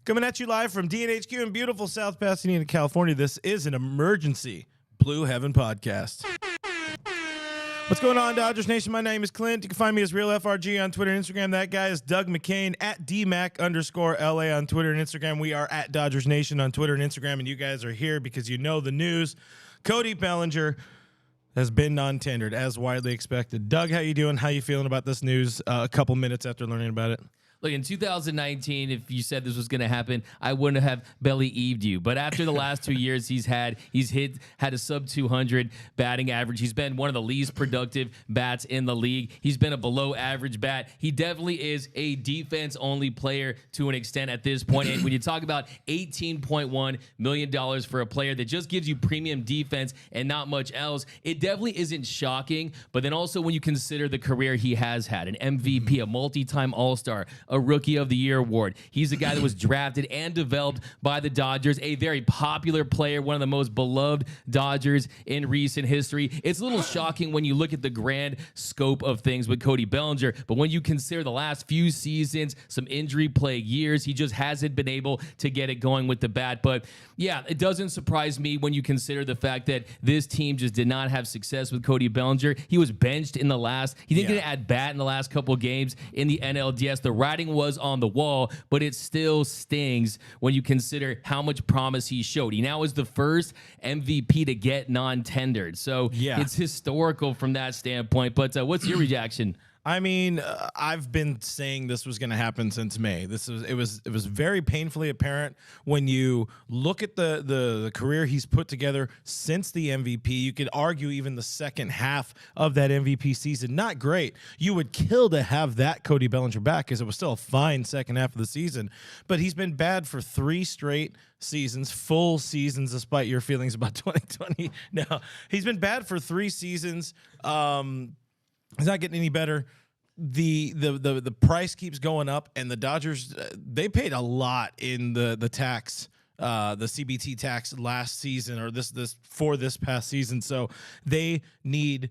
Coming at you live from DNHQ in beautiful South Pasadena, California. This is an emergency Blue Heaven podcast. What's going on, Dodgers Nation? My name is Clint. You can find me as Real FRG on Twitter and Instagram. That guy is Doug McCain at DMac_LA on Twitter and Instagram. We are at Dodgers Nation on Twitter and Instagram, and you guys are here because you know the news. Cody Bellinger has been non-tendered as widely expected. Doug, how you doing? How you feeling about this news a couple minutes after learning about it? Look, in 2019, if you said this was going to happen, I wouldn't have belly-eaved you. But after the last 2 years, he's had a sub-200 batting average. He's been one of the least productive bats in the league. He's been a below-average bat. He definitely is a defense-only player to an extent at this point. And when you talk about $18.1 million for a player that just gives you premium defense and not much else, it definitely isn't shocking. But then also when you consider the career he has had, an MVP, a multi-time All-Star, a Rookie of the Year award. He's a guy that was drafted and developed by the Dodgers, a very popular player, one of the most beloved Dodgers in recent history. It's a little shocking when you look at the grand scope of things with Cody Bellinger, but when you consider the last few seasons, some injury-plagued years, he just hasn't been able to get it going with the bat. But yeah, it doesn't surprise me when you consider the fact that this team just did not have success with Cody Bellinger. He was benched in the last, he didn't get an at-bat in the last couple of games in the NLDS. The writing was on the wall, but it still stings when you consider how much promise he showed. He now is the first MVP to get non-tendered. So it's historical from that standpoint. But what's your reaction? I mean, I've been saying this was going to happen since May. It was very painfully apparent when you look at the career he's put together since the MVP. You could argue even the second half of that MVP season, not great. You would kill to have that Cody Bellinger back because it was still a fine second half of the season. But he's been bad for 3 straight seasons, full seasons, despite your feelings about 2020. No, he's been bad for 3 seasons. It's not getting any better. The price keeps going up, and the Dodgers they paid a lot in the tax, the CBT tax last season or this past season. So they needed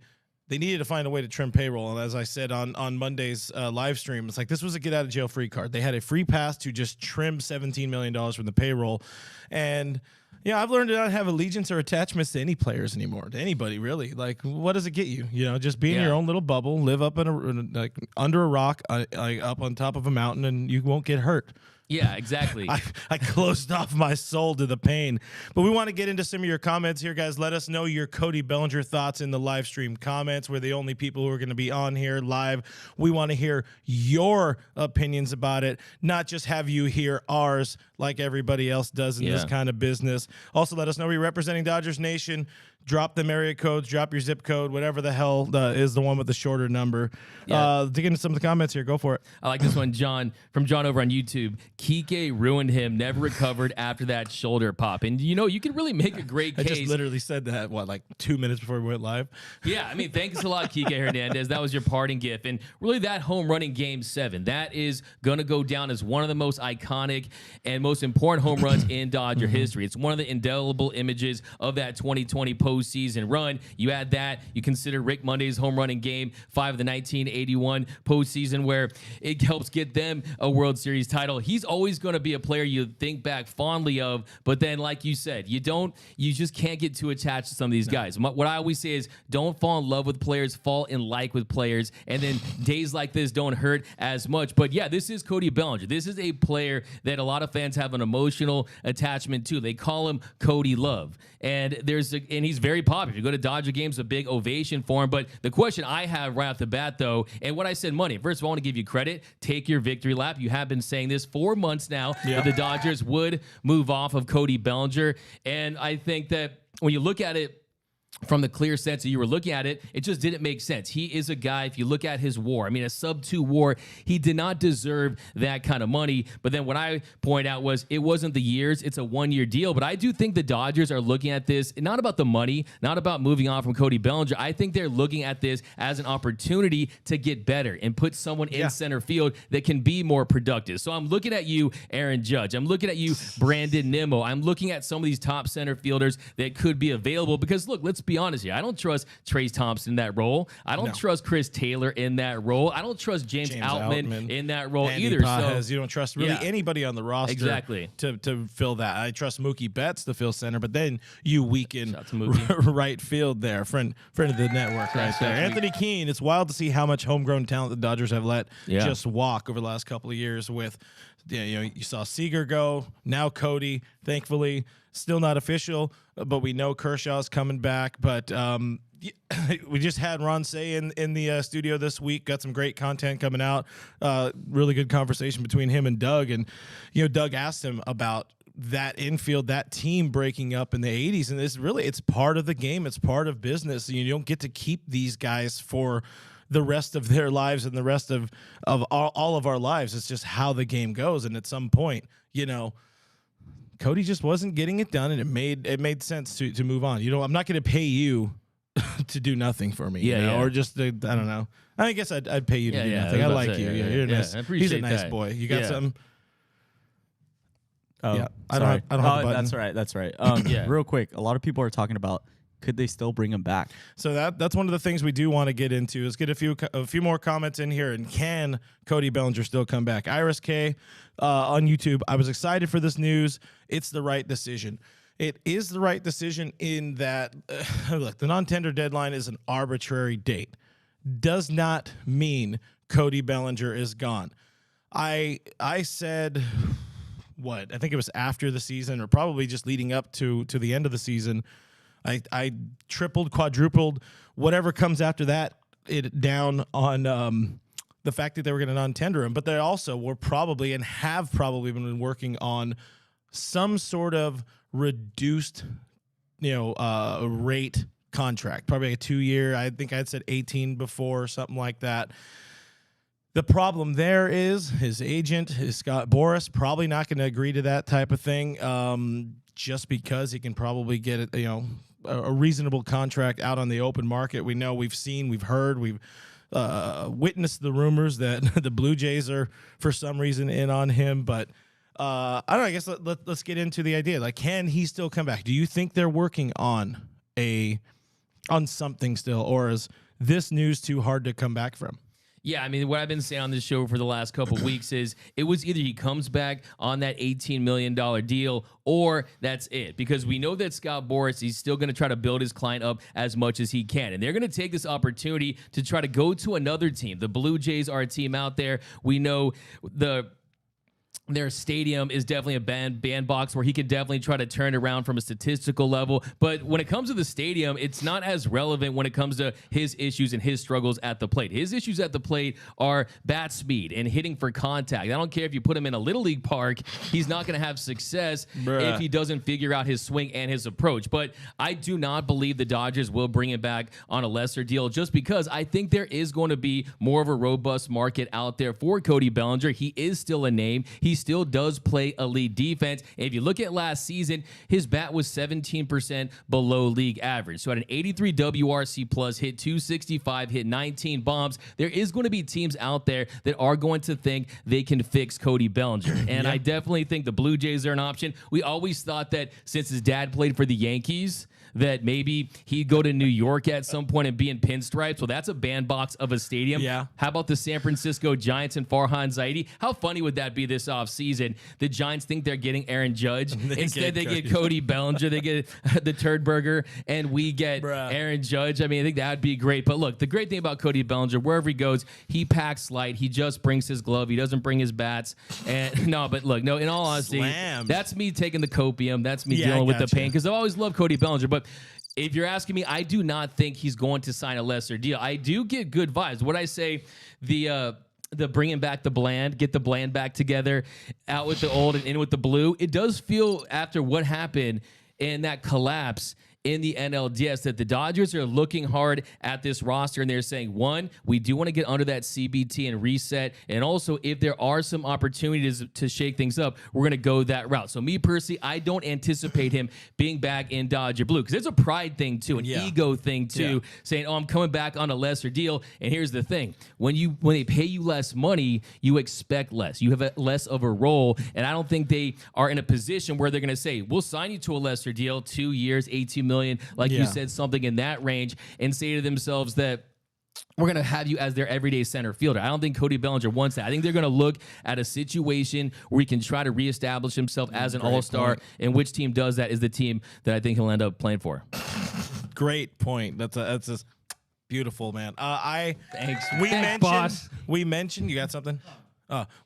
to find a way to trim payroll. And as I said on Monday's live stream, it's like this was a get out of jail free card. They had a free pass to just trim $17 million from the payroll, and yeah, I've learned to not have allegiance or attachments to any players anymore, to anybody really. Like, what does it get you? You know, just be in your own little bubble, live up under a rock, up on top of a mountain, and you won't get hurt. Yeah, exactly. I closed off my soul to the pain. But we want to get into some of your comments here, guys. Let us know your Cody Bellinger thoughts in the live stream comments. We're the only people who are going to be on here live. We want to hear your opinions about it, not just have you hear ours like everybody else does in this kind of business. Also, let us know you're representing Dodgers Nation. Drop them area codes, drop your zip code, whatever the hell is the one with the shorter number. Dig into some of the comments here. Go for it. I like this one, John, from John over on YouTube. Kike ruined him, never recovered after that shoulder pop. And, you know, you could really make a great case. I just literally said that, like 2 minutes before we went live? Yeah, I mean, thanks a lot, Kike Hernandez. That was your parting gift. And really that home run in Game 7, that is going to go down as one of the most iconic and most important home runs in Dodger history. It's one of the indelible images of that 2020 postseason run. You add that, you consider Rick Monday's home run in Game 5 of the 1981 postseason where it helps get them a World Series title. He's always going to be a player you think back fondly of, but then like you said, you just can't get too attached to some of these guys. What I always say is don't fall in love with players, fall in like with players, and then days like this don't hurt as much. But yeah, this is Cody Bellinger. This is a player that a lot of fans have an emotional attachment to. They call him Cody Love. And he's very popular. You go to Dodger games, a big ovation for him. But the question I have right off the bat, though, and what I said, Money, first of all, I want to give you credit. Take your victory lap. You have been saying this 4 months now that the Dodgers would move off of Cody Bellinger. And I think that when you look at it from the clear sense that you were looking at it, it just didn't make sense. He is a guy, if you look at his WAR, I mean, a sub-2 WAR, he did not deserve that kind of money. But then what I point out was it wasn't the years, it's a 1-year deal. But I do think the Dodgers are looking at this, not about the money, not about moving on from Cody Bellinger. I think they're looking at this as an opportunity to get better and put someone in center field that can be more productive. So I'm looking at you, Aaron Judge. I'm looking at you, Brandon Nimmo. I'm looking at some of these top center fielders that could be available because, look, let's be honest here. I don't trust Trace Thompson in that role. I don't trust Chris Taylor in that role. I don't trust James Outman in that role Andy either. Pages, you don't trust really anybody on the roster to fill that. I trust Mookie Betts to fill center, but then you weaken right field there. Friend of the network right there. Anthony Keene, it's wild to see how much homegrown talent the Dodgers have let just walk over the last couple of years with, you saw Seager go, now Cody, thankfully, still not official, but we know Kershaw's coming back. But we just had Ron Say in the studio this week, got some great content coming out, really good conversation between him and Doug. And, Doug asked him about that infield, that team breaking up in the 80s. And it's part of the game. It's part of business. You don't get to keep these guys for the rest of their lives and the rest of all of our lives. It's just how the game goes. And at some point, Cody just wasn't getting it done, and it made sense to move on. I'm not going to pay you to do nothing for me, or just I don't know. I guess I'd pay you to do nothing. I like you. You're nice. He's a nice boy. You got something? Oh, yeah. I don't have a button. That's right. Real quick, a lot of people are talking about, could they still bring him back? So that's one of the things we do want to get into is get a few more comments in here. And can Cody Bellinger still come back? Iris K on YouTube. I was excited for this news. It's the right decision. It is the right decision in that, look, the non-tender deadline is an arbitrary date. Does not mean Cody Bellinger is gone. I said, I think it was after the season, or probably just leading up to the end of the season, I tripled, quadrupled, whatever comes after that, it down on the fact that they were going to non-tender him. But they also were probably and have probably been working on some sort of reduced, rate contract, probably a 2-year. I think I'd said 18 before, or something like that. The problem there is his agent is Scott Boras, probably not going to agree to that type of thing, just because he can probably get it, a reasonable contract out on the open market. We know, we've seen, we've heard, we've witnessed the rumors that the Blue Jays are for some reason in on him. But I don't know. I guess let's get into the idea. Like, can he still come back? Do you think they're working on something still, or is this news too hard to come back from? Yeah, I mean, what I've been saying on this show for the last couple weeks is it was either he comes back on that $18 million deal or that's it. Because we know that Scott Boras, he's still going to try to build his client up as much as he can. And they're going to take this opportunity to try to go to another team. The Blue Jays are a team out there. We know their stadium is definitely a bandbox where he could definitely try to turn it around from a statistical level. But when it comes to the stadium, it's not as relevant when it comes to his issues and his struggles at the plate. His issues at the plate are bat speed and hitting for contact. I don't care if you put him in a little league park, he's not going to have success if he doesn't figure out his swing and his approach. But I do not believe the Dodgers will bring him back on a lesser deal, just because I think there is going to be more of a robust market out there for Cody Bellinger. He is still a name. He still does play elite defense. And if you look at last season, his bat was 17% below league average. So at an 83 WRC plus, hit 265, hit 19 bombs. There is going to be teams out there that are going to think they can fix Cody Bellinger. And I definitely think the Blue Jays are an option. We always thought that since his dad played for the Yankees, that maybe he'd go to New York at some point and be in pinstripes. Well, that's a bandbox of a stadium. Yeah. How about the San Francisco Giants and Farhan Zaidi? How funny would that be this offseason? The Giants think they're getting Aaron Judge. Instead, they get Cody Bellinger. They get the Turd Burger, and we get Aaron Judge. I mean, I think that'd be great. But look, the great thing about Cody Bellinger, wherever he goes, he packs light. He just brings his glove. He doesn't bring his bats. And in all honesty, that's me taking the copium. That's me dealing with the pain, because I've always loved Cody Bellinger. But if you're asking me, I do not think he's going to sign a lesser deal. I do get good vibes. What I say, the bringing back the bland, get the bland back together, out with the old and in with the blue. It does feel, after what happened in that collapse in the NLDS, that the Dodgers are looking hard at this roster, and they're saying, one, we do want to get under that CBT and reset, and also if there are some opportunities to shake things up, we're going to go that route. So me personally, I don't anticipate him being back in Dodger blue, because it's a pride thing too, an ego thing too, saying, oh, I'm coming back on a lesser deal. And here's the thing, when they pay you less money, you expect less. You have less of a role, and I don't think they are in a position where they're going to say, we'll sign you to a lesser deal, 2 years, $18 million million, like you Yeah. said, something in that range, and say to themselves that we're going to have you as their everyday center fielder. I don't think Cody Bellinger wants that. I think they're going to look at a situation where he can try to reestablish himself as an all-star, point. and which team does that is the team that I think he'll end up playing for. Great point. That's a beautiful, man. Thanks. We Thanks, mentioned. boss. We mentioned. You got something?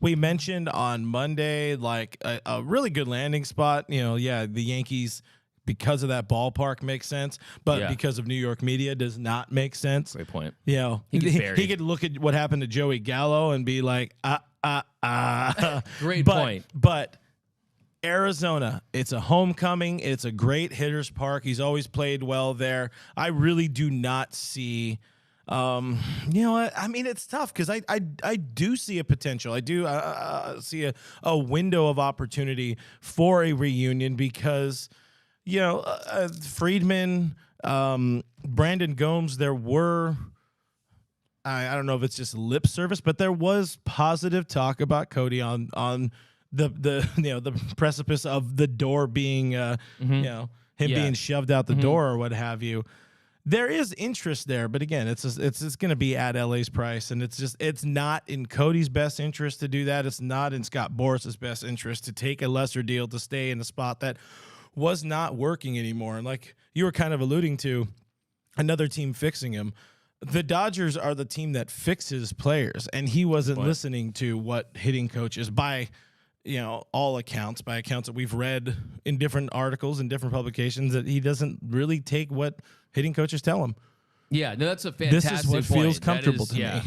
We mentioned on Monday like a really good landing spot. You know, yeah, the Yankees, because of that ballpark, makes sense, but Yeah. because of New York media, does not make sense. Great point. You know, He gets buried. he could look at what happened to Joey Gallo and be like, Great But- point. But Arizona, it's a homecoming. It's a great hitter's park. He's always played well there. I really do not see. You know what? I mean, it's tough because I do see a potential. I do see a window of opportunity for a reunion because, you know, Friedman, Brandon Gomes, there were. I don't know if it's just lip service, but there was positive talk about Cody on the you know, the precipice of the door being you know, him Yeah. being shoved out the door or what have you. There is interest there, but again, it's going to be at LA's price, and it's not in Cody's best interest to do that. It's not in Scott Boris's best interest to take a lesser deal to stay in a spot that was not working anymore. And like you were kind of alluding to, another team fixing him. The Dodgers are the team that fixes players, and he wasn't listening to what hitting coaches, by, you know, all accounts, by accounts that we've read in different articles and different publications, that he doesn't really take what hitting coaches tell him. Yeah, no, that's a fantastic This is what point. feels That comfortable is- to me.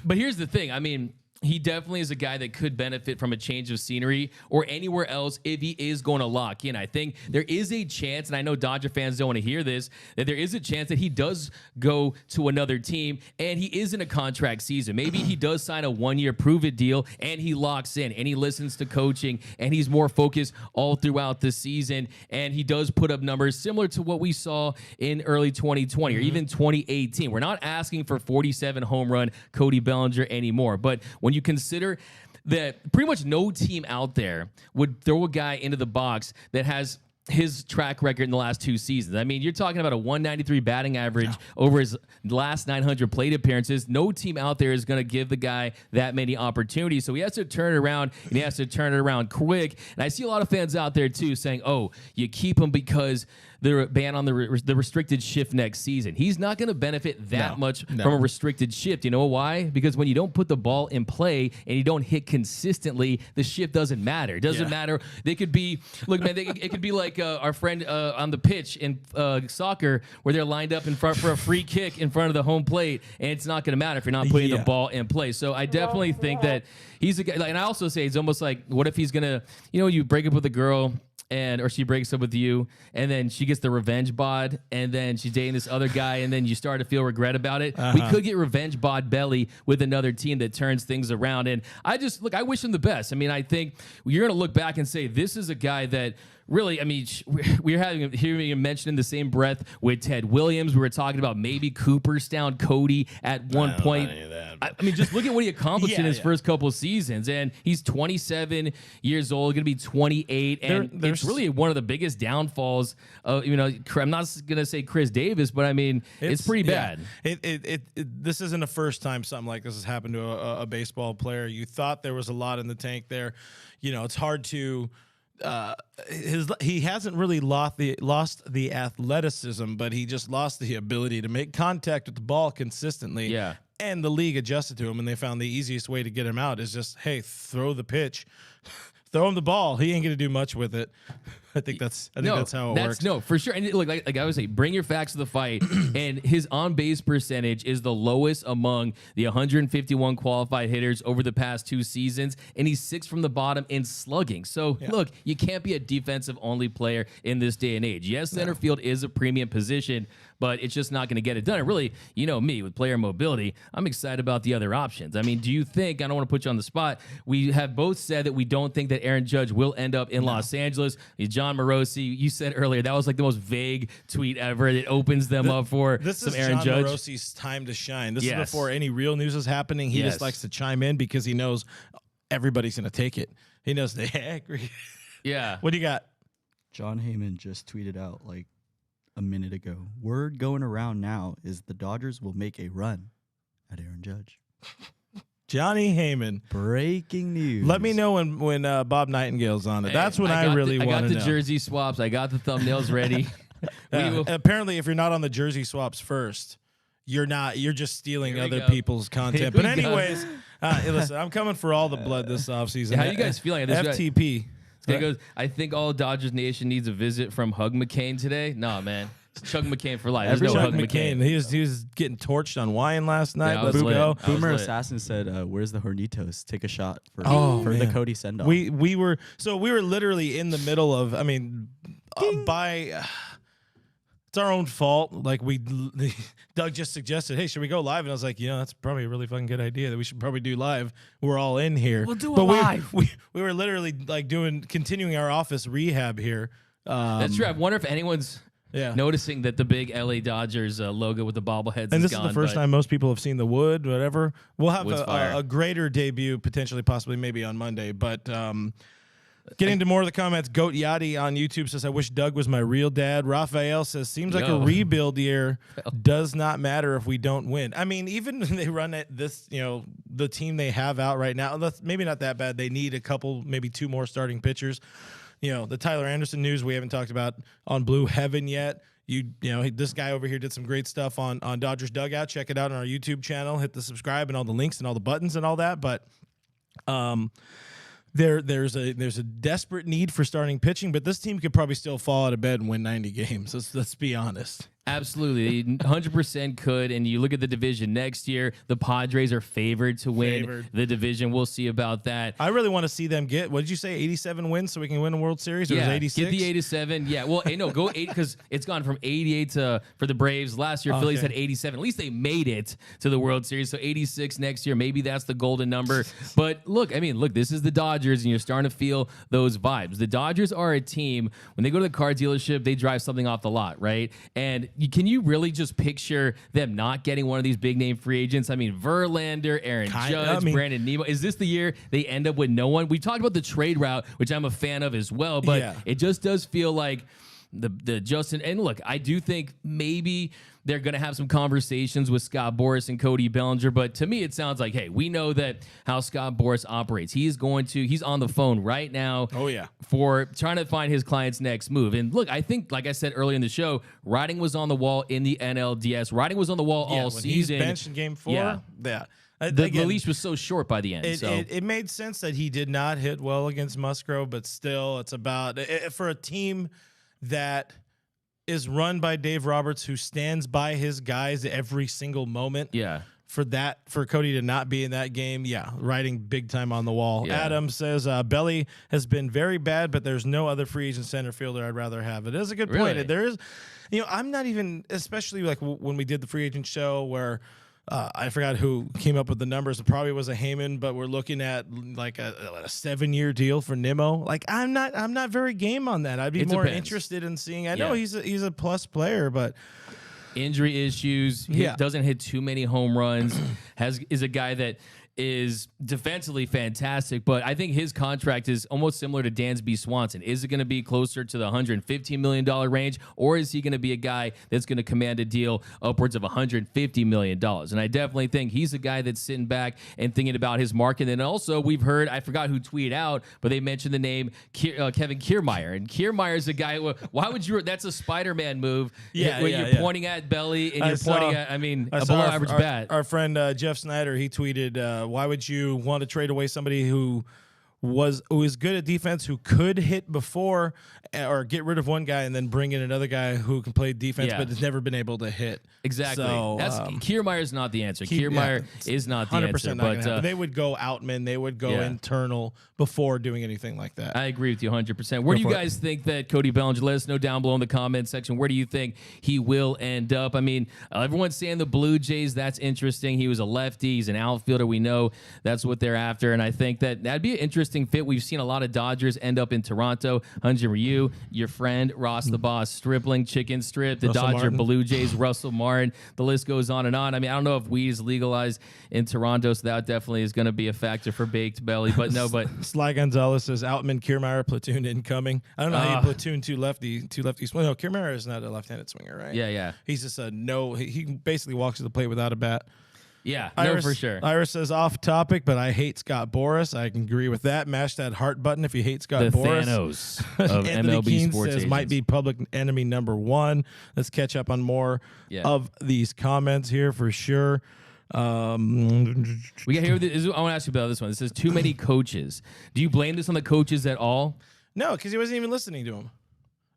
But here's the thing. I mean, he definitely is a guy that could benefit from a change of scenery or anywhere else if he is going to lock in. I think there is a chance, and I know Dodger fans don't want to hear this, that there is a chance that he does go to another team and he is in a contract season. Maybe he does sign a one-year prove-it deal and he locks in and he listens to coaching and he's more focused all throughout the season, and he does put up numbers similar to what we saw in early 2020 or even 2018. We're not asking for 47 home run Cody Bellinger anymore, but when you consider that pretty much no team out there would throw a guy into the box that has his track record in the last two seasons. I mean, you're talking about a 193 batting average over his last 900 plate appearances. No team out there is going to give the guy that many opportunities. So he has to turn it around, and he has to turn it around quick. And I see a lot of fans out there, too, saying, oh, you keep him because they're banned on the restricted shift next season. He's not going to benefit that much from a restricted shift. You know why? Because when you don't put the ball in play and you don't hit consistently, the shift doesn't matter. It doesn't matter. They could be, look, man, it could be like our friend on the pitch in soccer where they're lined up in front for a free kick in front of the home plate, and it's not going to matter if you're not putting the ball in play. So I definitely think that he's a guy. And I also say it's almost like, what if he's going to, you know, you break up with a girl, or she breaks up with you, and then she gets the revenge bod, and then she's dating this other guy, and then you start to feel regret about it. We could get revenge bod Belly with another team that turns things around. And I wish him the best. I mean, I think you're going to look back and say, this is a guy that really, I mean, we're hearing him mentioned in the same breath with Ted Williams. We were talking about maybe Cooperstown Cody at one point. I mean, just look at what he accomplished in his first couple of seasons. And he's 27 years old, going to be 28. And it's really one of the biggest downfalls of, you know, I'm not going to say Chris Davis, but I mean, it's pretty bad. This isn't the first time something like this has happened to a baseball player. You thought there was a lot in the tank there. You know, it's hard to. He hasn't really lost the athleticism, but he just lost the ability to make contact with the ball consistently. Yeah. And the league adjusted to him, and they found the easiest way to get him out is just, hey, throw the pitch. Throw him the ball. He ain't going to do much with it. I think that's how it works. No, for sure. And look, like I would say, bring your facts to the fight. And his on-base percentage is the lowest among the 151 qualified hitters over the past two seasons, and he's sixth from the bottom in slugging. So, look, you can't be a defensive-only player in this day and age. Yes, center field is a premium position, but it's just not going to get it done. And really, you know me, with player mobility, I'm excited about the other options. I mean, do you think, I don't want to put you on the spot, we have both said that we don't think that Aaron Judge will end up in Los Angeles. John Morosi, you said earlier, that was like the most vague tweet ever. It opens them up for some Aaron Judge. This is John Morosi's time to shine. This is before any real news is happening. He just likes to chime in because he knows everybody's going to take it. He knows they agree. Yeah. What do you got? John Heyman just tweeted out like a minute ago. Word going around now is the Dodgers will make a run at Aaron Judge. Johnny Heyman. Breaking news. Let me know when Bob Nightingale's on it. That's when I really want to know. I got the jersey swaps. I got the thumbnails ready. Apparently, if you're not on the jersey swaps first, you're not. You're just stealing other people's content. But anyways, listen, I'm coming for all the blood this offseason. How you guys feeling? FTP. It goes, I think all Dodgers Nation needs a visit from Hug McCain today. Nah, man. It's Chug McCain for life. There's no Chug Hug McCain. He was getting torched on wine last night. Yeah, Let's go. Boomer Assassin said, "Where's the Hornitos? Take a shot for man. the Cody send off." We were literally in the middle of. I mean, it's our own fault. Like Doug just suggested, hey, should we go live? And I was like, that's probably a really fucking good idea that we should probably do live. We're all in here. We'll do it live. We were literally like continuing our office rehab here. That's true. I wonder if anyone's noticing that the big LA Dodgers logo with the bobbleheads and is this gone. Is the first time most people have seen the wood, whatever. We'll have a greater debut potentially, possibly maybe on Monday. But getting to more of the comments, Goat Yachty on YouTube says, I wish Doug was my real dad. Raphael says, seems like a rebuild year. Does not matter if we don't win. I mean, even when they run at this, the team they have out right now, maybe not that bad. They need a couple, maybe two more starting pitchers. The Tyler Anderson news we haven't talked about on Blue Heaven yet. This guy over here did some great stuff on Dodgers Dugout. Check it out on our YouTube channel. Hit the subscribe and all the links and all the buttons and all that. But there's a desperate need for starting pitching, but this team could probably still fall out of bed and win 90 games. Let's be honest. Absolutely, 100% could. And you look at the division next year, the Padres are favored to win the division. We'll see about that. I really want to see them get, what did you say, 87 wins so we can win a World Series? Or was it 86? Get the 87. Yeah, well, no, go 8 because it's gone from 88 for the Braves. Last year, Phillies had 87. At least they made it to the World Series. So 86 next year, maybe that's the golden number. But look, this is the Dodgers, and you're starting to feel those vibes. The Dodgers are a team, when they go to the car dealership, they drive something off the lot, right? And can you really just picture them not getting one of these big name free agents? I mean, Verlander, Aaron Judge, Brandon Nimmo. Is this the year they end up with no one? We talked about the trade route, which I'm a fan of as well, but it just does feel like the Justin. And look, I do think maybe they're going to have some conversations with Scott Boras and Cody Bellinger. But to me, it sounds like, hey, we know that how Scott Boras operates. He's on the phone right now. Oh, yeah. For trying to find his client's next move. And look, I think, like I said earlier in the show, writing was on the wall in the NLDS. Writing was on the wall all season. He's benched in game 4. Yeah. The leash was so short by the end. It made sense that he did not hit well against Musgrove, but still, it's about for a team that is run by Dave Roberts, who stands by his guys every single moment. Yeah. For Cody to not be in that game, writing big time on the wall. Yeah. Adam says, Belly has been very bad, but there's no other free agent center fielder I'd rather have. It is a good point. There is, I'm not even, especially like when we did the free agent show where I forgot who came up with the numbers. It probably was a Heyman, but we're looking at like a 7-year deal for Nimmo. Like I'm not very game on that. I'd be more interested in seeing. I know he's a plus player, but injury issues. Doesn't hit too many home runs. Is a guy that is defensively fantastic, but I think his contract is almost similar to Dansby Swanson. Is it going to be closer to the $115 million range, or is he going to be a guy that's going to command a deal upwards of $150 million? And I definitely think he's a guy that's sitting back and thinking about his market. And also, we've heard, I forgot who tweeted out, but they mentioned the name Kevin Kiermaier. And Kiermaier's a guy, why would you, that's a Spider-Man move. You're pointing at Belly and you're pointing at, a below average bat. Our friend Jeff Snyder, he tweeted, why would you want to trade away somebody who is good at defense, who could hit before, or get rid of one guy and then bring in another guy who can play defense but has never been able to hit? Exactly. So, Kiermaier's not the answer. Kiermaier is not the answer. But they would go Outman, they would go internal before doing anything like that. I agree with you 100%. Where do you guys think that Cody Bellinger? Let us know down below in the comment section. Where do you think he will end up? I mean, everyone's saying the Blue Jays. That's interesting. He was a lefty. He's an outfielder. We know that's what they're after, and I think that'd be an interesting interesting fit. We've seen a lot of Dodgers end up in Toronto. Hyun-Jin Ryu, your friend, Ross the Boss Stripling, Chicken Strip, the Russell Dodger Martin. Blue Jays, Russell Martin. The list goes on and on. I mean, I don't know if weed is legalized in Toronto, so that definitely is going to be a factor for Baked Belly. But no, but Sly Gonzalez says Outman Kiermaier platoon incoming. I don't know how you platoon two lefties. Well, no, Kiermaier is not a left-handed swinger, right? yeah. He's just a no. He basically walks to the plate without a bat. Yeah, Iris, no, for sure. Iris says off topic, but I hate Scott Boras. I can agree with that. Mash that heart button if you hate Scott The Boras. Thanos of Anthony MLB Keene sports says agents. might be public enemy number one. Let's catch up on more of these comments here for sure. We got here. I want to ask you about this one. It says too many coaches. Do you blame this on the coaches at all? No, because he wasn't even listening to him.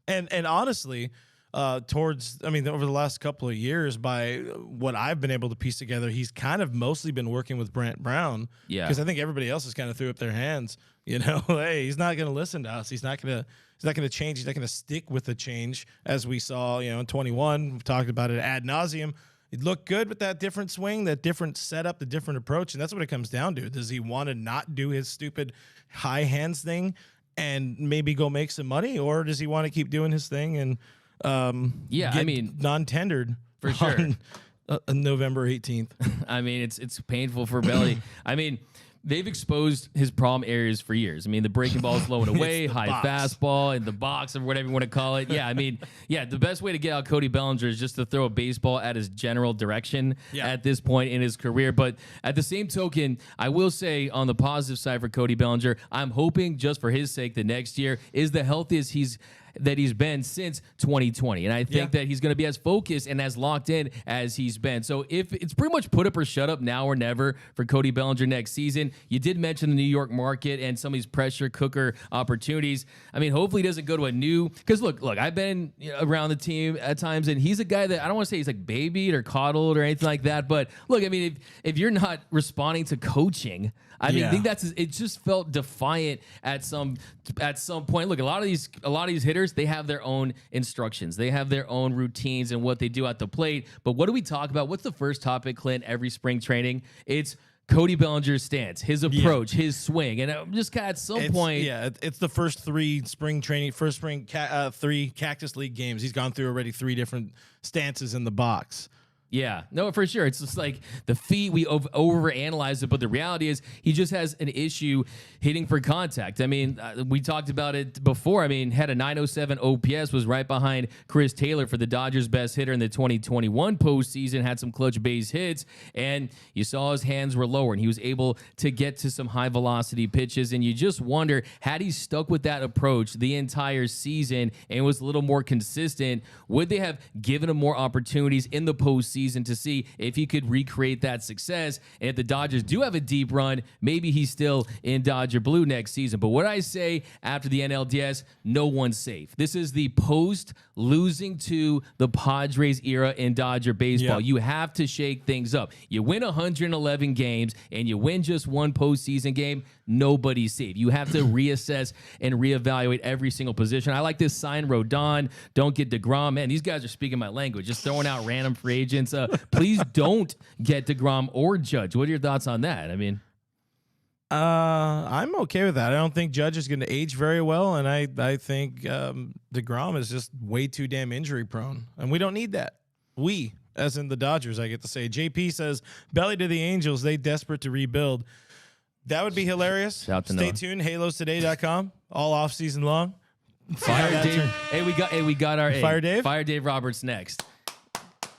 And honestly, over the last couple of years, by what I've been able to piece together, he's kind of mostly been working with Brant Brown. Yeah. Because I think everybody else has kind of threw up their hands. You know, hey, he's not going to listen to us. He's not going to change. He's not going to stick with the change, as we saw, in 21. We've talked about it ad nauseum. It looked good with that different swing, that different setup, the different approach, and that's what it comes down to. Does he want to not do his stupid high hands thing and maybe go make some money, or does he want to keep doing his thing and non-tendered for sure on November 18th? I mean, it's painful for Belly. I mean, they've exposed his problem areas for years. I mean, the breaking ball is low and away, high fastball, in the box, or whatever you want to call it. Yeah, I mean, the best way to get out Cody Bellinger is just to throw a baseball at his general direction at this point in his career. But at the same token, I will say on the positive side for Cody Bellinger, I'm hoping just for his sake that next year is the healthiest he's been since 2020. And I think that he's going to be as focused and as locked in as he's been. So if it's pretty much put up or shut up now or never for Cody Bellinger next season. You did mention the New York market and some of these pressure cooker opportunities. I mean, hopefully he doesn't go to a new, because look, I've been around the team at times, and he's a guy that I don't want to say he's like babied or coddled or anything like that. But look, I mean, if you're not responding to coaching, I mean, I think it just felt defiant at some point. Look, a lot of these hitters, they have their own instructions. They have their own routines and what they do at the plate. But what do we talk about? What's the first topic, Clint, every spring training? It's Cody Bellinger's stance, his approach, his swing. And I'm just at some point. Yeah, it's the first three Cactus League games. He's gone through already 3 different stances in the box. Yeah, no, for sure. It's just like the feet, we overanalyze it, but the reality is he just has an issue hitting for contact. I mean, we talked about it before. I mean, had a 907 OPS, was right behind Chris Taylor for the Dodgers' best hitter in the 2021 postseason, had some clutch base hits, and you saw his hands were lower, and he was able to get to some high-velocity pitches, and you just wonder, had he stuck with that approach the entire season and was a little more consistent, would they have given him more opportunities in the postseason to see if he could recreate that success? And if the Dodgers do have a deep run, maybe he's still in Dodger blue next season. But what I say after the NLDS, no one's safe. This is the post losing to the Padres era in Dodger baseball. You have to shake things up. You win 111 games and you win just one postseason game, nobody's safe. You have to reassess and reevaluate every single position. I like this sign Rodon, don't get DeGrom. Man, these guys are speaking my language, just throwing out random free agents. Please don't get DeGrom or Judge. What are your thoughts on that? I mean, I'm okay with that. I don't think Judge is going to age very well, and I think DeGrom is just way too damn injury prone, and we don't need that. We, as in the Dodgers, I get to say. JP says, belly to the Angels, they desperate to rebuild. That would be hilarious. Stay tuned, halostoday.com, all off season long. Fire Dave. Hey, we got our Fire Dave? Fire Dave Roberts next.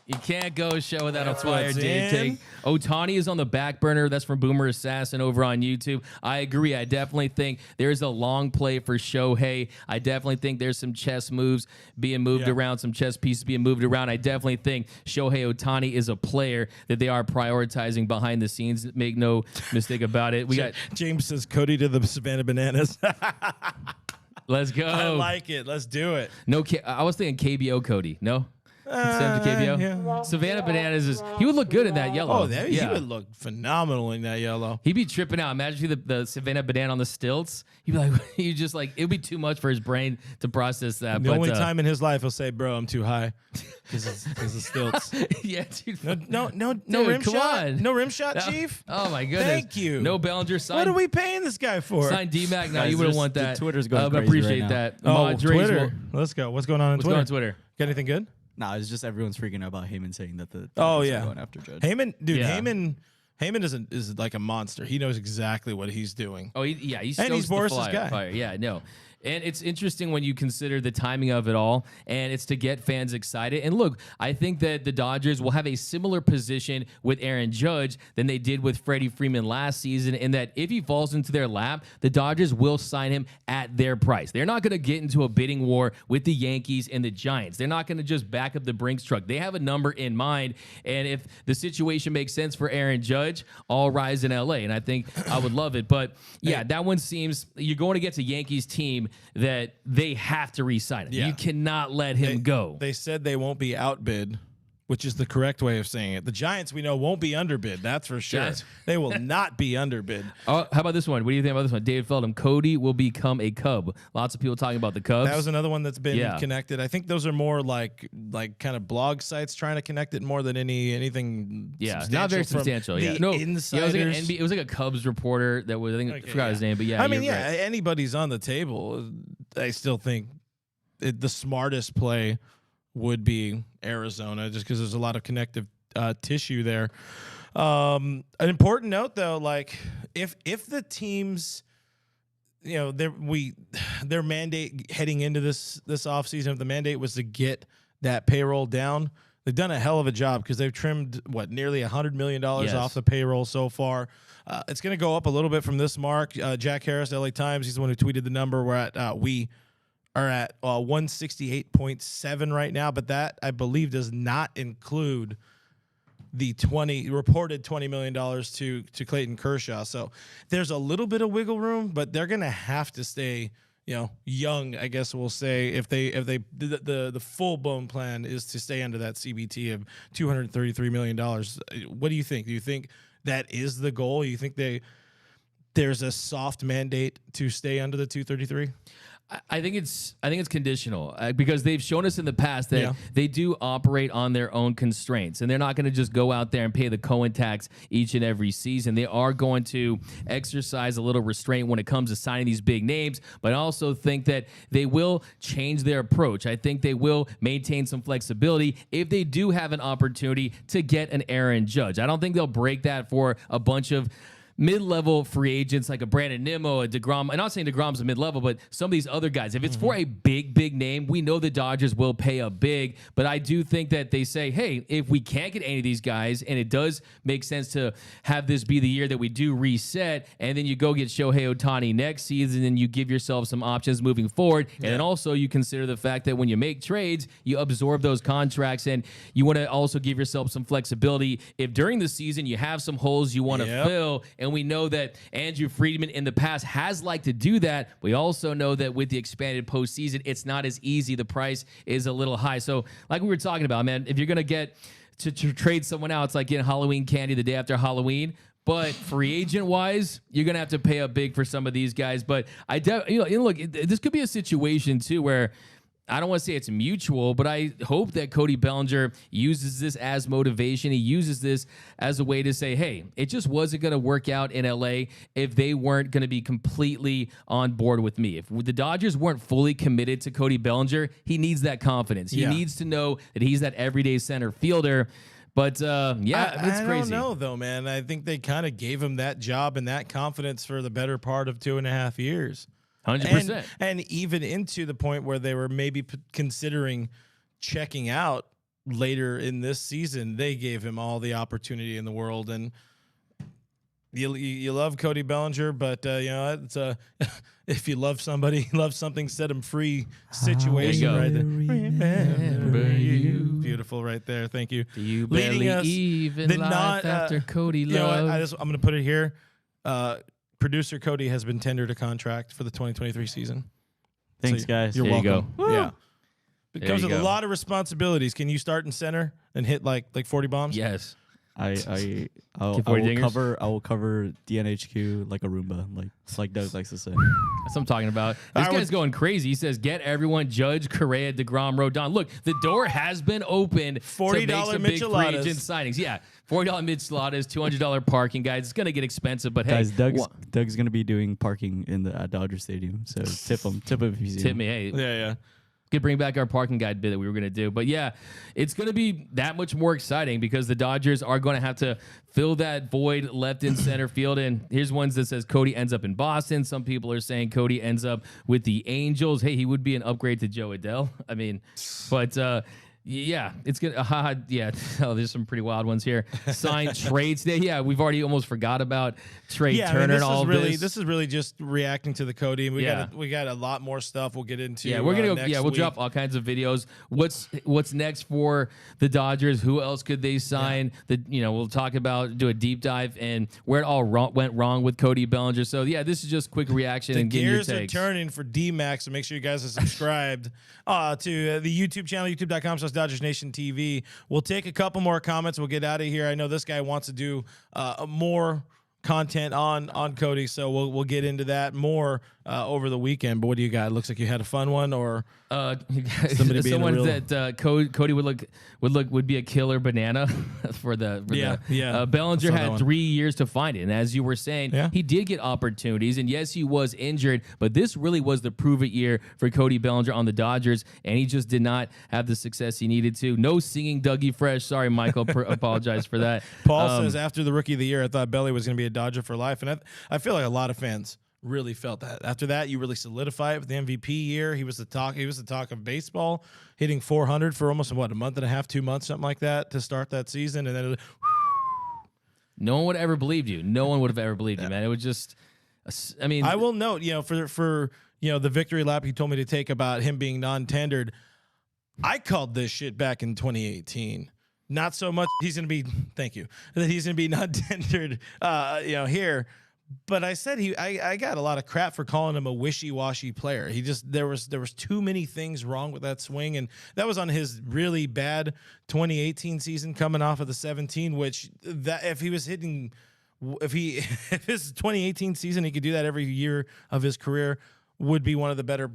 You can't go a show without That's a Fire Dave take. Otani is on the back burner. That's from Boomer Assassin over on YouTube. I agree. I definitely think there's a long play for Shohei. I definitely think there's some chess moves being moved around, some chess pieces being moved around. I definitely think Shohei Otani is a player that they are prioritizing behind the scenes. Make no mistake about it. We got James says Cody to the Savannah Bananas. Let's go. I like it. Let's do it. No, I was thinking KBO Cody. No. Instead of KBO? Yeah. Savannah Bananas he would look good in that yellow. Oh, he would look phenomenal in that yellow. He'd be tripping out. Imagine if the Savannah Banana on the stilts. He'd be like, it would be too much for his brain to process that. The only time in his life he'll say, "Bro, I'm too high," because of stilts. Yeah, dude. No Dude, rim come shot. on. No rim shot, Chief. Oh my goodness. Thank you. No Bellinger sign. What are we paying this guy for? Sign D-Mac. No, Guys, you wouldn't there's- want the that. Twitter's going but crazy appreciate right now. that. Oh, Mod Dre's Twitter. will- Let's go. What's going on What's Twitter? going on Twitter? Got anything good? Nah, it's just everyone's freaking out about Heyman saying that the Oh, Dodgers are yeah. going after Judge. Heyman, dude. Yeah. Heyman is like a monster. He knows exactly what he's doing. Oh, he's And stokes he's the Boris's guy. fire. Yeah, no. And it's interesting when you consider the timing of it all, and it's to get fans excited. And look, I think that the Dodgers will have a similar position with Aaron Judge than they did with Freddie Freeman last season, in that if he falls into their lap, the Dodgers will sign him at their price. They're not going to get into a bidding war with the Yankees and the Giants. They're not going to just back up the Brinks truck. They have a number in mind, and if the situation makes sense for Aaron Judge, all rise in LA, and I think I would love it. But yeah, that one seems you're going against a Yankees team that they have to re-sign him. Yeah. You cannot let him go. They said they won't be outbid, which is the correct way of saying it. The Giants, we know, won't be underbid. That's for sure. Yes. They will not be underbid. Oh, how about this one? What do you think about this one? David Feldham, Cody will become a Cub. Lots of people talking about the Cubs. That was another one that's been Yeah. connected. I think those are more like kind of blog sites trying to connect it more than anything. Not very from substantial. the Yeah, no, insiders. it was like a Cubs reporter that was. I think I forgot his name, but yeah. I mean, you're yeah, right. anybody's on the table. I still think the smartest play would be Arizona, just because there's a lot of connective tissue there. An important note, though, like if the teams, their mandate heading into this offseason, if the mandate was to get that payroll down, they've done a hell of a job because they've trimmed nearly $100 million Yes. off the payroll so far. It's going to go up a little bit from this mark. Jack Harris, LA Times, he's the one who tweeted the number. We are at 168.7 right now, but that I believe does not include the reported $20 million to Clayton Kershaw. So there's a little bit of wiggle room, but they're gonna have to stay, young, I guess we'll say, if the full blown plan is to stay under that CBT of $233 million. What do you think? Do you think that is the goal? You think there's a soft mandate to stay under the 233? I think it's conditional because they've shown us in the past that they do operate on their own constraints, and they're not going to just go out there and pay the Cohen tax each and every season. They are going to exercise a little restraint when it comes to signing these big names, but I also think that they will change their approach. I think they will maintain some flexibility if they do have an opportunity to get an Aaron Judge. I don't think they'll break that for a bunch of mid-level free agents like a Brandon Nimmo, a DeGrom. I'm not saying DeGrom's a mid-level, but some of these other guys. If it's for a big name, we know the Dodgers will pay a big, but I do think that they say, hey, if we can't get any of these guys, and it does make sense to have this be the year that we do reset, and then you go get Shohei Ohtani next season, and you give yourself some options moving forward, and then also you consider the fact that when you make trades, you absorb those contracts, and you want to also give yourself some flexibility. If during the season you have some holes you want to fill, and we know that Andrew Friedman in the past has liked to do that. We also know that with the expanded postseason, it's not as easy. The price is a little high. So like we were talking about, man, if you're going to get to trade someone out, it's like getting Halloween candy the day after Halloween. But free agent wise, you're going to have to pay up big for some of these guys. But look, this could be a situation too where I don't want to say it's mutual, but I hope that Cody Bellinger uses this as motivation. He uses this as a way to say, hey, it just wasn't going to work out in LA if they weren't going to be completely on board with me. If the Dodgers weren't fully committed to Cody Bellinger, he needs that confidence. He needs to know that he's that everyday center fielder. But it's crazy. I don't know, though, man. I think they kind of gave him that job and that confidence for the better part of 2.5 years. 100%. And even into the point where they were maybe considering checking out later in this season, they gave him all the opportunity in the world. And you love Cody Bellinger, but it's if you love somebody, love something, set them free situation right there. Remember you. Beautiful right there. Thank you. Do you Leading barely us, even life after Cody love? I'm going to put it here. Producer Cody has been tendered a contract for the 2023 season. Thanks, guys. You're There you welcome. go. Yeah. It comes you with a go. lot of responsibilities. Can you start in center and hit like 40 bombs? Yes. I Get 40 dingers? I will cover DNHQ like a Roomba, like Doug likes to say. That's what I'm talking about. This I guy's going crazy. He says, "Get everyone, Judge, Correa, DeGrom, Rodon." Look, the door has been opened $40 to make some big free micheladas. agent signings. Yeah, $40 micheladas, $200 parking, guys. It's gonna get expensive, but hey, Guys, Doug's gonna be doing parking at Dodger Stadium, so tip him if you see tip him. me. Hey, Yeah. could bring back our parking guide bit that we were going to do. But yeah, it's going to be that much more exciting because the Dodgers are going to have to fill that void left in center field. And here's ones that says Cody ends up in Boston. Some people are saying Cody ends up with the Angels. Hey, he would be an upgrade to Joe Adele. I mean, but yeah, it's good. Yeah. Oh, there's some pretty wild ones here. Signed trades today. Yeah, we've already almost forgot about Trey Turner and all this. This is really just reacting to the Cody. And Yeah. we got a lot more stuff we'll get into. Yeah, we're gonna go. next Yeah, we'll week. drop all kinds of videos. What's next for the Dodgers? Who else could they sign? We'll talk about, do a deep dive and where it all went wrong with Cody Bellinger. So yeah, this is just quick reaction The and getting your gears are takes. turning for D-Max, so make sure you guys are subscribed to the YouTube channel, youtube.com/DodgersNationTV. We'll take a couple more comments. We'll get out of here. I know this guy wants to do more content on Cody, so we'll get into that more over the weekend. But what do you got? It looks like you had a fun one, or somebody being someone real... that Cody would be a killer banana for the Bellinger I saw that had one. 3 years to find it, and as you were saying, he did get opportunities, and yes, he was injured, but this really was the prove it year for Cody Bellinger on the Dodgers, and he just did not have the success he needed to. No singing Dougie Fresh. Sorry, Michael. Apologize for that. Paul says after the Rookie of the Year, I thought Belly was going to be a Dodger for life, and I feel like a lot of fans really felt that. After that, you really solidify it with the MVP year. He was the talk. He was the talk of baseball, hitting 400 for almost a month and a half, 2 months, something like that, to start that season, and then no one would have ever believed you. No one would have ever believed you, man. It was just, I mean, I will note, for the victory lap he told me to take about him being non-tendered, I called this shit back in 2018. Not so much he's going to be, thank you, that he's going to be non-tendered, here. But I said I got a lot of crap for calling him a wishy-washy player. There was too many things wrong with that swing, and that was on his really bad 2018 season coming off of the 17. Which if his 2018 season he could do that every year of his career, would be one of the better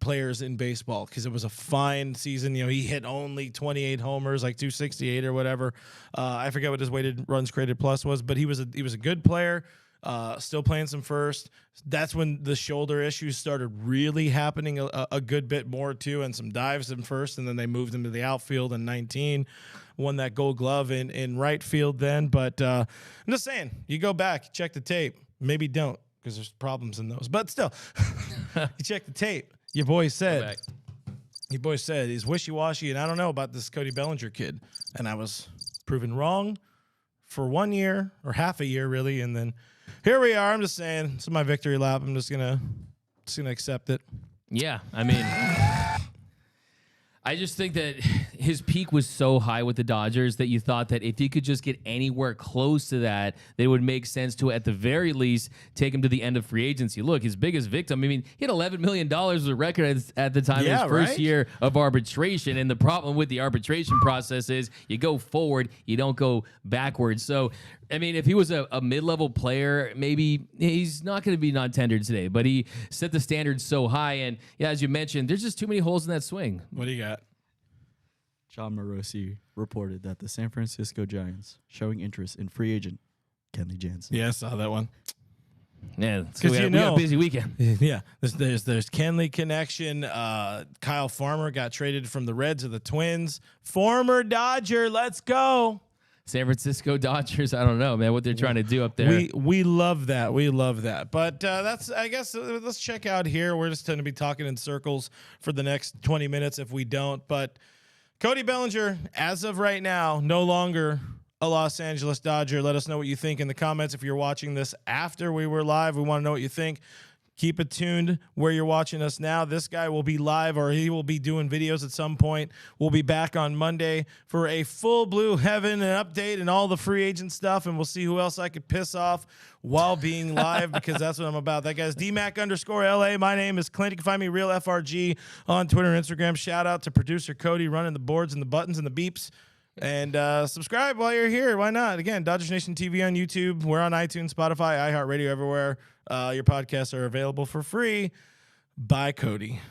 players in baseball, because it was a fine season. He hit only 28 homers, like 268 or whatever. I forget what his weighted runs created plus was, but he was a good player. Still playing some first. That's when the shoulder issues started really happening a good bit more too, and some dives in first, and then they moved him to the outfield in 19. Won that Gold Glove in right field then. But I'm just saying, you go back, check the tape. Maybe don't, because there's problems in those. But still, you check the tape. Your boy said he's wishy-washy, and I don't know about this Cody Bellinger kid. And I was proven wrong for 1 year, or half a year really, and then here we are. I'm just saying, it's my victory lap. I'm just gonna accept it. yeah, I mean, I just think that his peak was so high with the Dodgers that you thought that if he could just get anywhere close to that, it would make sense to, at the very least, take him to the end of free agency. Look, his biggest victim, I mean, he had $11 million as a record at the time of his first year of arbitration. And the problem with the arbitration process is you go forward, you don't go backwards. So, I mean, if he was a mid-level player, maybe he's not going to be non-tendered today, but he set the standard so high. And yeah, as you mentioned, there's just too many holes in that swing. What do you got? John Morosi reported that the San Francisco Giants showing interest in free agent Kenley Jansen. Yeah, I saw that one. Yeah, we had a busy weekend. Yeah, there's Kenley connection. Kyle Farmer got traded from the Reds to the Twins. Former Dodger, let's go. San Francisco Dodgers, I don't know, man, what they're trying to do up there. We love that. We love that. But that's, I guess, let's check out here. We're just going to be talking in circles for the next 20 minutes if we don't. But Cody Bellinger, as of right now, no longer a Los Angeles Dodger. Let us know what you think in the comments. If you're watching this after we were live, we want to know what you think. Keep it tuned where you're watching us now. This guy will be live, or he will be doing videos at some point. We'll be back on Monday for a full blue heaven and update and all the free agent stuff, and we'll see who else I could piss off while being live, because that's what I'm about. That guy's DMac_LA. My name is Clint. You can find me Real FRG on Twitter and Instagram. Shout out to producer Cody running the boards and the buttons and the beeps. And subscribe while you're here. Why not? Again, Dodgers Nation TV on YouTube. We're on iTunes, Spotify, iHeartRadio, everywhere. Your podcasts are available for free. Bye, Cody.